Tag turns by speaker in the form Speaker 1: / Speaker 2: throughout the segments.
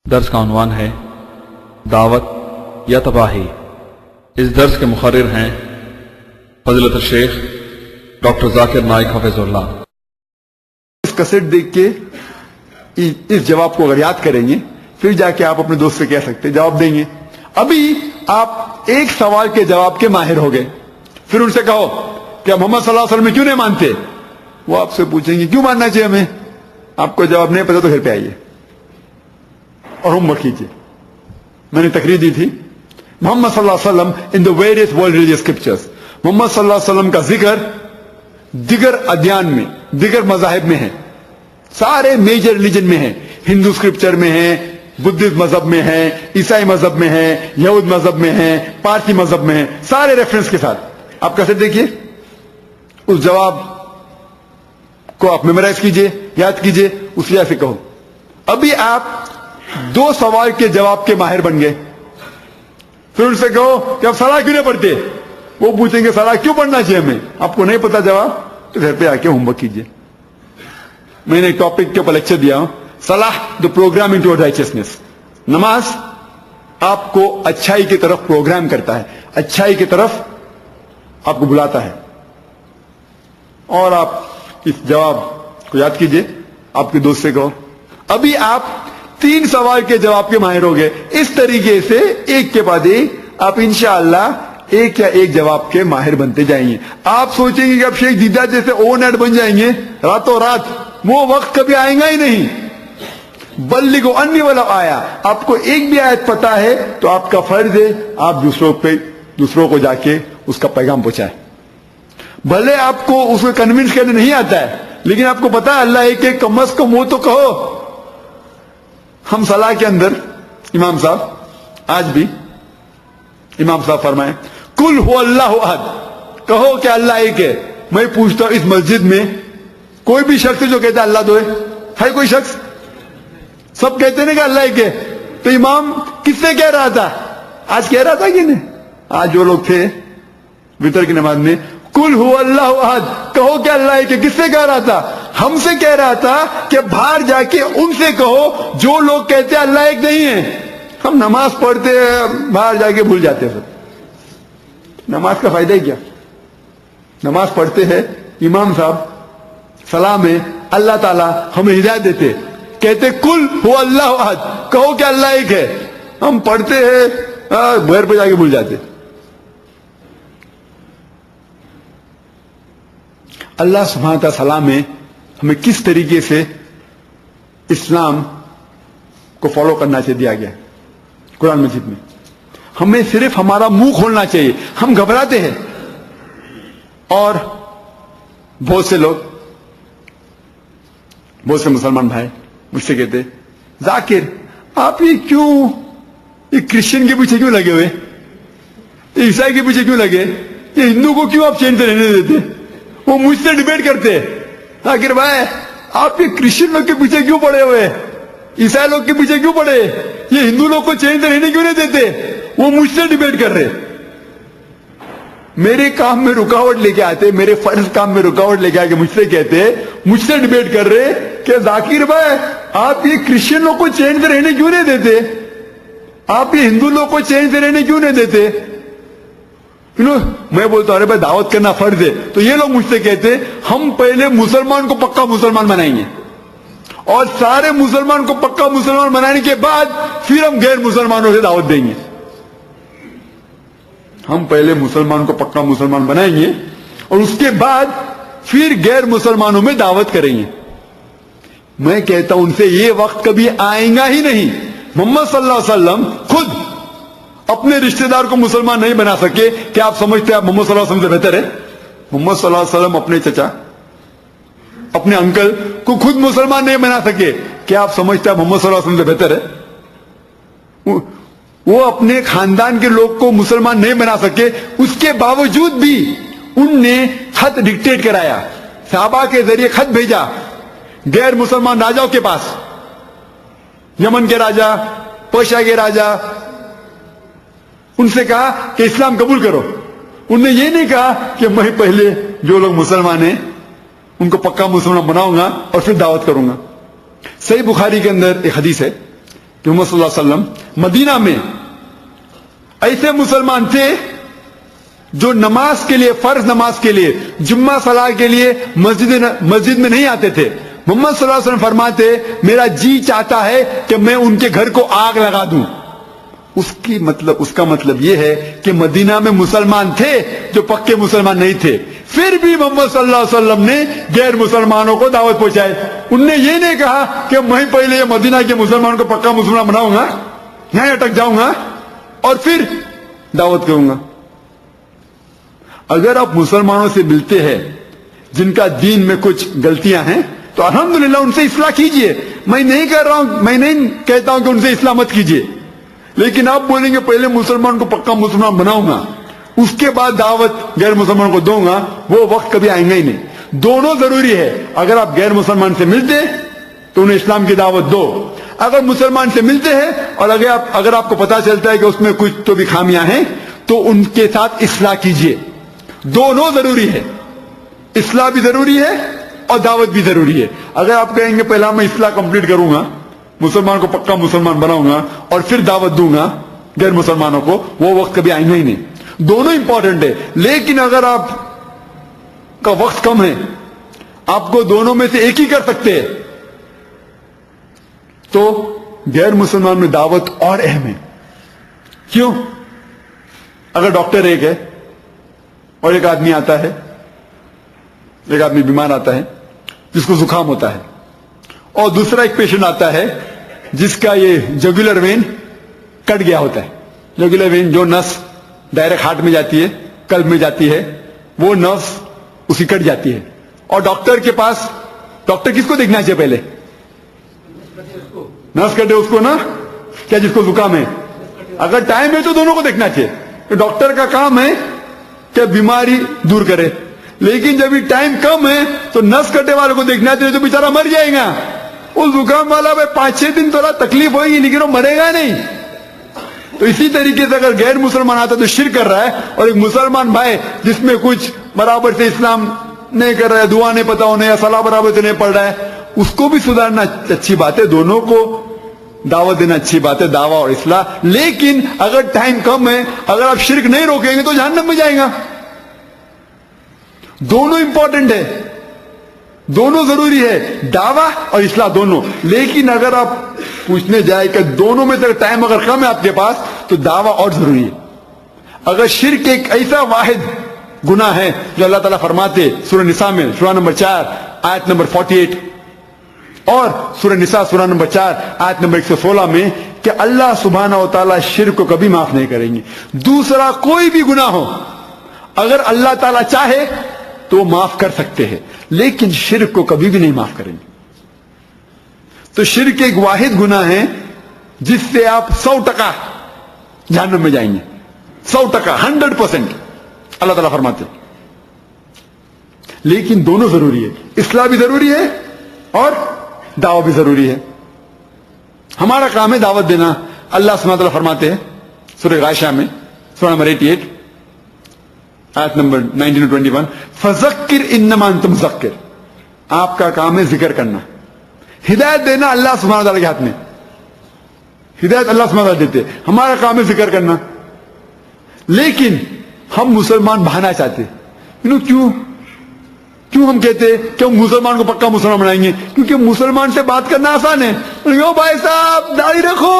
Speaker 1: درس کا عنوان ہے دعوت یا تباہی۔ اس درس کے مقرر ہیں فضیلت الشیخ ڈاکٹر ذاکر نائک حفظ اللہ۔
Speaker 2: اس کیسٹ دیکھ کے اس جواب کو اگر یاد کریں گے پھر جا کے آپ اپنے دوست سے کہہ سکتے جواب دیں گے۔ ابھی آپ ایک سوال کے جواب کے ماہر ہو گئے، پھر ان سے کہو کہ محمد صلی اللہ علیہ وسلم میں کیوں نہیں مانتے؟ وہ آپ سے پوچھیں گے کیوں ماننا چاہیے ہمیں؟ آپ کو جواب نہیں پتا تو گھر پہ آئیے اور ہوم ورک کیجیے۔ میں نے تقریر دی تھی محمد صلی اللہ علیہ وسلم in the various world religious scriptures. Muhammad صلی اللہ علیہ وسلم کا ذکر دیگر ادیان میں، دیگر مذاہب میں ہے، سارے میجر ریلیجن میں ہے، ہندو اسکرپچر میں ہے، بدھسٹ مذہب میں ہے، عیسائی مذہب میں ہے، یہود مذہب میں ہے، پارسی مذہب میں ہے، سارے ریفرنس کے ساتھ آپ کیسے دیکھیے۔ اس جواب کو آپ میمورائز کیجئے، یاد کیجئے، اس لحاظ سے کہو۔ ابھی آپ دو سوال کے جواب کے ماہر بن گئے، پھر ان سے کہو کہ آپ صلاح کیوں نہیں پڑھتے؟ وہ پوچھیں گے صلاح کیوں پڑھنا چاہیے ہمیں؟ آپ کو نہیں پتا جواب تو گھر پہ آ کے ہوم ورک کیجیے۔ میں نے ایک ٹاپک کے اوپر لیکچر دیا ہوں، صلاح دا پروگرام انٹو رائچسنس۔ نماز آپ کو اچھائی کی طرف پروگرام کرتا ہے، اچھائی کی طرف آپ کو بلاتا ہے۔ اور آپ اس جواب کو یاد کیجئے، آپ کے دوست سے کہو۔ ابھی آپ تین سوال کے جواب کے ماہر ہو گئے، اس طریقے سے ایک کے بعد ایک آپ انشاءاللہ ایک یا ایک جواب کے ماہر بنتے جائیں گے۔ آپ سوچیں گے کہ اب شیخ دیدہ جیسے اوور نائٹ بن جائیں گے راتوں رات، وہ وقت کبھی آئے گا ہی نہیں۔ بلغوا انی ولو آیا، آپ کو ایک بھی آیت پتا ہے تو آپ کا فرض ہے آپ دوسروں کو جا کے اس کا پیغام پہنچائیں۔ بھلے آپ کو اس کو کنونس کرنے نہیں آتا ہے، لیکن آپ کو پتا ہے اللہ ایک ایک، کم از کم وہ تو کہو۔ ہم صلاح کے اندر امام صاحب آج بھی امام صاحب فرمائیں کل ہو اللہ احد، کہو کہ اللہ ایک ہے۔ میں پوچھتا ہوں اس مسجد میں کوئی بھی شخص جو کہتا ہے اللہ دو ہے کوئی شخص؟ سب کہتے ہیں کہ اللہ ایک ہے۔ تو امام کس سے کہہ رہا تھا؟ آج کہہ رہا تھا کہ نہیں؟ آج جو لوگ تھے وتر کی نماز میں کل ہو اللہ احد، کہو کہ اللہ ایک ہے، کس سے کہہ رہا تھا؟ ہم سے کہہ رہا تھا کہ باہر جا کے ان سے کہو جو لوگ کہتے ہیں اللہ ایک نہیں ہے۔ ہم نماز پڑھتے ہیں باہر جا کے بھول جاتے ہیں سب۔ نماز کا فائدہ ہی کیا؟ نماز پڑھتے ہیں، امام صاحب سلام ہے، اللہ تعالیٰ ہمیں ہدایت دیتے، کہتے کل ہو اللہ احد، کہو کہ اللہ ایک ہے۔ ہم پڑھتے ہیں گھر پہ جا کے بھول جاتے۔ اللہ سبحانہ تعالیٰ سلام میں ہمیں کس طریقے سے اسلام کو فالو کرنا چاہیے دیا گیا قرآن مجید میں۔ ہمیں صرف ہمارا منہ کھولنا چاہیے، ہم گھبراتے ہیں۔ اور بہت سے لوگ، بہت سے مسلمان بھائی مجھ سے کہتے ذاکر آپ یہ کرسچن کے پیچھے کیوں لگے ہوئے، یہ عیسائی کے پیچھے کیوں لگے، یہ ہندو کو کیوں آپ چین سے رہنے دیتے؟ وہ مجھ سے ڈیبیٹ کرتے ذاکر بھائی آپ یہ کرسچن لوگ کے پیچھے کیوں پڑے ہوئے، عیسائی لوگ کے پیچھے کیوں پڑے، یہ ہندو لوگ کو چین سے رہنے کیوں نہیں دیتے؟ وہ مجھ سے ڈیبیٹ کر رہے، میرے کام میں رکاوٹ لے کے آتے، میرے فرض کام میں رکاوٹ لے کے آ کے مجھ سے کہتے، مجھ سے ڈیبیٹ کر رہے کہ ذاکر بھائی آپ یہ کرسچن لوگ کو چین سے رہنے کیوں نہیں دیتے، آپ یہ ہندو لوگ کو چین سے رہنے کیوں نہیں دیتے؟ میں بولتا ہوں ارے بھائی دعوت کرنا فرض ہے، تو یہ لوگ مجھ سے کہتے ہم پہلے مسلمان کو پکا مسلمان بنائیں گے، اور سارے مسلمان کو پکا مسلمان بنانے کے بعد پھر ہم غیر مسلمانوں سے دعوت دیں گے۔ ہم پہلے مسلمان کو پکا مسلمان بنائیں گے اور اس کے بعد پھر غیر مسلمانوں میں دعوت کریں گے۔ میں کہتا ہوں ان سے یہ وقت کبھی آئے گا ہی نہیں۔ محمد صلی اللہ علیہ وسلم خود اپنے رشتہ دار کو مسلمان نہیں بنا سکے، کیا آپ سمجھتے ہیں آپ محمد صلی اللہ علیہ وسلم سے بہتر ہے؟ محمد صلی اللہ علیہ وسلم اپنے چچا، اپنے انکل کو خود مسلمان نہیں بنا سکے، کیا آپ سمجھتے ہیں محمد صلی اللہ علیہ وسلم سے بہتر ہے؟ وہ اپنے خاندان کے لوگ کو مسلمان نہیں بنا سکے، اس کے باوجود بھی ان نے خط ڈکٹیٹ کرایا، صحابہ کے ذریعے خط بھیجا غیر مسلمان راجاؤں کے پاس، یمن کے راجا، پرشیا کے راجا، ان سے کہا کہ اسلام قبول کرو۔ انہوں نے یہ نہیں کہا کہ میں پہلے جو لوگ مسلمان ہیں ان کو پکا مسلمان بناؤں گا اور پھر دعوت کروں گا۔ صحیح بخاری کے اندر ایک حدیث ہے، کہ محمد صلی اللہ علیہ وسلم مدینہ میں ایسے مسلمان تھے جو نماز کے لیے، فرض نماز کے لیے، جمعہ صلاح کے لیے مسجد میں نہیں آتے تھے. محمد صلی اللہ علیہ وسلم فرماتے میرا جی چاہتا ہے کہ میں ان کے گھر کو آگ لگا دوں. اس کا مطلب یہ ہے کہ مدینہ میں مسلمان تھے جو پکے مسلمان نہیں تھے، پھر بھی محمد صلی اللہ علیہ وسلم نے غیر مسلمانوں کو دعوت پہنچائی. ان نے یہ نہیں کہا کہ میں پہلے یہ مدینہ کے مسلمانوں کو پکا مسلمان بناؤں گا، یہاں اٹک جاؤں گا اور پھر دعوت کروں گا. اگر آپ مسلمانوں سے ملتے ہیں جن کا دین میں کچھ غلطیاں ہیں تو الحمدللہ ان سے اصلاح کیجئے. میں نہیں کہتا ہوں کہ ان سے اصلاح مت کیجئے، لیکن آپ بولیں گے پہلے مسلمان کو پکا مسلمان بناؤں گا، اس کے بعد دعوت غیر مسلمان کو دوں گا، وہ وقت کبھی آئیں گا ہی نہیں. دونوں ضروری ہے. اگر آپ غیر مسلمان سے ملتے تو انہیں اسلام کی دعوت دو. اگر مسلمان سے ملتے ہیں اور اگر آپ کو پتا چلتا ہے کہ اس میں کچھ تو بھی خامیاں ہیں تو ان کے ساتھ اصلاح کیجئے. دونوں ضروری ہے، اصلاح بھی ضروری ہے اور دعوت بھی ضروری ہے. اگر آپ کہیں گے پہلا میں اصلاح کمپلیٹ کروں گا، مسلمان کو پکا مسلمان بناؤں گا اور پھر دعوت دوں گا غیر مسلمانوں کو، وہ وقت کبھی آئیں گا ہی نہیں. دونوں امپورٹنٹ ہے. لیکن اگر آپ کا وقت کم ہے، آپ کو دونوں میں سے ایک ہی کر سکتے ہیں، تو غیر مسلمان میں دعوت اور اہم ہے. کیوں؟ اگر ڈاکٹر ایک ہے اور ایک آدمی آتا ہے، ایک آدمی بیمار آتا ہے جس کو زکام ہوتا ہے، اور دوسرا ایک پیشنٹ آتا ہے جس کا یہ جگولر وین کٹ گیا ہوتا ہے. جگولر وین جو نس ڈائریکٹ ہارٹ میں جاتی ہے، قلب میں جاتی ہے، وہ نس اسی کٹ جاتی ہے. اور ڈاکٹر کے پاس، ڈاکٹر کس کو دیکھنا چاہیے پہلے؟ نس کٹے اس کو نا، کیا جس کو زکام ہے. اگر ٹائم ہے تو دونوں کو دیکھنا چاہیے. تو ڈاکٹر کا کام ہے کہ بیماری دور کرے، لیکن جب ٹائم کم ہے تو نس کٹے والے کو دیکھنا چاہیے، تو بیچارہ مر جائے گا. وہ زکام والا 5-6 دن تھوڑا تکلیف ہوئے گی لیکن وہ مرے گا نہیں. تو اسی طریقے سے اگر غیر مسلمان آتا تو شرک کر رہا ہے، اور ایک مسلمان بھائی جس میں کچھ برابر سے اسلام نہیں کر رہا ہے، دعا نہیں پتا ہونے یا صلاح برابر سے نہیں پڑھ رہا ہے، اس کو بھی سدھارنا اچھی بات ہے. دونوں کو دعوت دینا اچھی بات ہے، دعویٰ اور اصلاح. لیکن اگر ٹائم کم ہے، اگر آپ شرک نہیں روکیں گے تو جہنم میں جائیں گا. دونوں امپورٹنٹ ہے، دونوں ضروری ہے، دعویٰ اور اصلاح دونوں. لیکن اگر آپ پوچھنے جائے کہ دونوں میں سے ٹائم اگر کم ہے آپ کے پاس تو دعویٰ اور ضروری ہے. اگر شرک ایک ایسا واحد گناہ ہے جو اللہ تعالیٰ فرماتے سورہ نساء میں سورہ نمبر 4 آیت نمبر 48 اور سورہ نساء سورہ نمبر 4 آیت نمبر 116 میں کہ اللہ سبحانہ و تعالیٰ شرک کو کبھی معاف نہیں کریں گے. دوسرا کوئی بھی گناہ ہو اگر اللہ تعالیٰ چاہے تو معاف کر سکتے ہیں، لیکن شرک کو کبھی بھی نہیں معاف کریں گے. تو شرک ایک واحد گناہ ہے جس سے آپ 100% جہنم میں جائیں گے. 100%، 100% اللہ تعالیٰ فرماتے. لیکن دونوں ضروری ہے، اصلاح بھی ضروری ہے اور دعوت بھی ضروری ہے. ہمارا کام ہے دعوت دینا. اللہ سبحانہ وتعالیٰ فرماتے ہیں سورہ غاشیہ میں سورہ نمبر 88 آیت نمبر 19-21 فذکر انما انت مذکر. آپ کا کام ہے ذکر کرنا، ہدایت دینا اللہ سبحانہ وتعالیٰ کے ہاتھ میں. ہدایت اللہ سبحانہ وتعالیٰ دیتے، ہمارا کام ہے ذکر کرنا. لیکن ہم مسلمان بہانا چاہتے. کیوں ہم کہتے کہ ہم مسلمان کو پکا مسلمان بنائیں گے؟ کیونکہ مسلمان سے بات کرنا آسان ہے. بھائی صاحب داڑھی رکھو.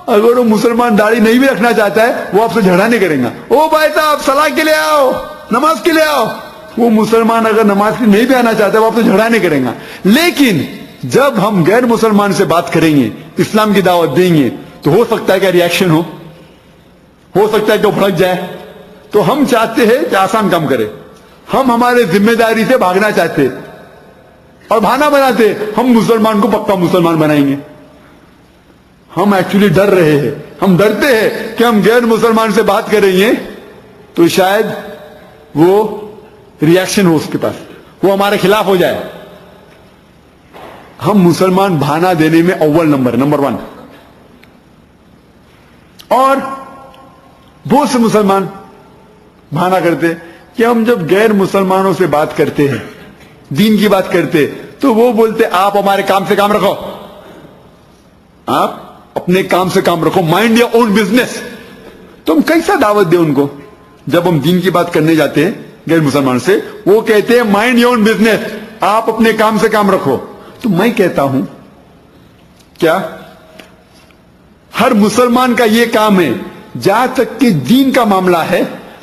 Speaker 2: اگر وہ مسلمان داڑھی نہیں بھی رکھنا چاہتا ہے وہ آپ سے جھگڑا نہیں کریں گا. او بھائی صاحب صلاح کے لیے آؤ، نماز کے لیے آؤ. وہ مسلمان اگر نماز کے نہیں بھی آنا چاہتا ہے وہ آپ سے جھگڑا نہیں کریں گا. لیکن جب ہم غیر مسلمان سے بات کریں گے، اسلام کی دعوت دیں گے، تو ہو سکتا ہے کہ ریاکشن ہو سکتا ہے کہ وہ بھڑک جائے. تو ہم چاہتے ہیں کہ آسان کام کرے. ہم ہمارے ذمہ داری سے بھاگنا چاہتے اور بہانا بناتے ہم مسلمان کو پکا مسلمان بنائیں گے. ہم ایکچولی ڈر رہے ہیں. ہم ڈرتے ہیں کہ ہم غیر مسلمان سے بات کریں گے تو شاید وہ ریاکشن ہو اس کے پاس، وہ ہمارے خلاف ہو جائے. ہم مسلمان بہانا دینے میں اول نمبر 1. اور بہت سے مسلمان بہانا کرتے کہ ہم جب غیر مسلمانوں سے بات کرتے ہیں، دین کی بات کرتے، تو وہ بولتے آپ ہمارے کام سے کام رکھو. آپ اپنے کام سے کام رکھو, مائنڈ یور اون بزنس. تم کیسا دعوت دے ان کو؟ جب ہم دین کی بات کرنے جاتے ہیں غیر مسلمان سے, وہ کہتے ہیں مائنڈ یور اون بزنس, آپ اپنے کام سے کام رکھو. تو میں کہتا ہوں کیا ہر مسلمان کا یہ کام ہے؟ جہاں تک کہ دین کا معاملہ ہے,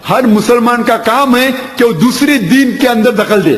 Speaker 2: ہر مسلمان کا کام ہے کہ وہ دوسری دین کے اندر دخل دے.